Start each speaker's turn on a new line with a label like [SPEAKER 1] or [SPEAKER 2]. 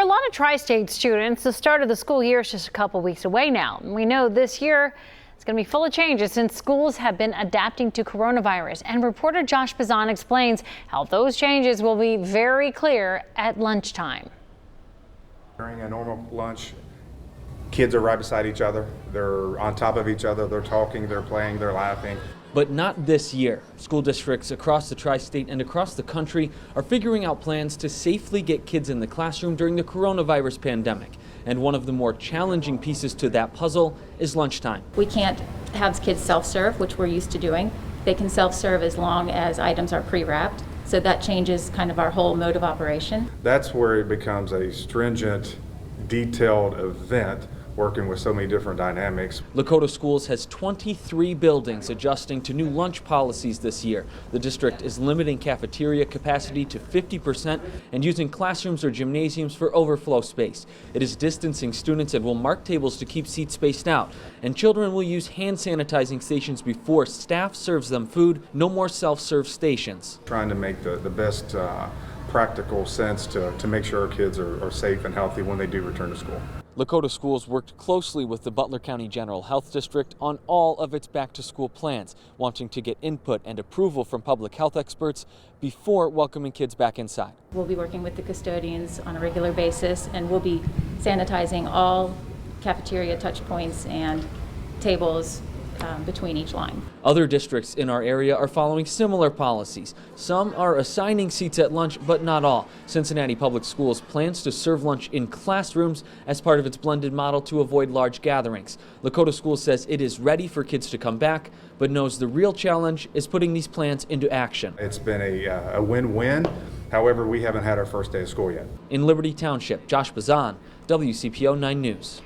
[SPEAKER 1] a lot of Tri-State students, the start of the school year is just a couple weeks away now. And we know this year it's going to be full of changes since schools have been adapting to coronavirus. And reporter Josh Bazan explains how those changes will be very clear at lunchtime.
[SPEAKER 2] During a normal lunch, kids are right beside each other. They're on top of each other. They're talking, they're playing, they're laughing.
[SPEAKER 3] But not this year. School districts across the Tri-State and across the country are figuring out plans to safely get kids in the classroom during the coronavirus pandemic. And one of the more challenging pieces to that puzzle is lunchtime.
[SPEAKER 4] We can't have kids self-serve, which we're used to doing. They can self-serve as long as items are pre-wrapped. So that changes kind of our whole mode of operation.
[SPEAKER 2] That's where it becomes a stringent, detailed event, working with so many different dynamics.
[SPEAKER 3] Lakota Schools has 23 buildings adjusting to new lunch policies this year. The district is limiting cafeteria capacity to 50% and using classrooms or gymnasiums for overflow space. It is distancing students and will mark tables to keep seats spaced out. And children will use hand sanitizing stations before staff serves them food. No more self-serve stations.
[SPEAKER 2] Trying to make the best practical sense to make sure our kids are safe and healthy when they do return to school.
[SPEAKER 3] Lakota Schools worked closely with the Butler County General Health District on all of its back-to-school plans, wanting to get input and approval from public health experts before welcoming kids back inside.
[SPEAKER 4] We'll be working with the custodians on a regular basis, and we'll be sanitizing all cafeteria touch points and tables between each line.
[SPEAKER 3] Other districts in our area are following similar policies. Some are assigning seats at lunch, but not all. Cincinnati Public Schools plans to serve lunch in classrooms as part of its blended model to avoid large gatherings. Lakota Schools says it is ready for kids to come back, but knows the real challenge is putting these plans into action.
[SPEAKER 2] It's been a win-win. However, we haven't had our first day of school yet.
[SPEAKER 3] In Liberty Township, Josh Bazan, WCPO 9 News.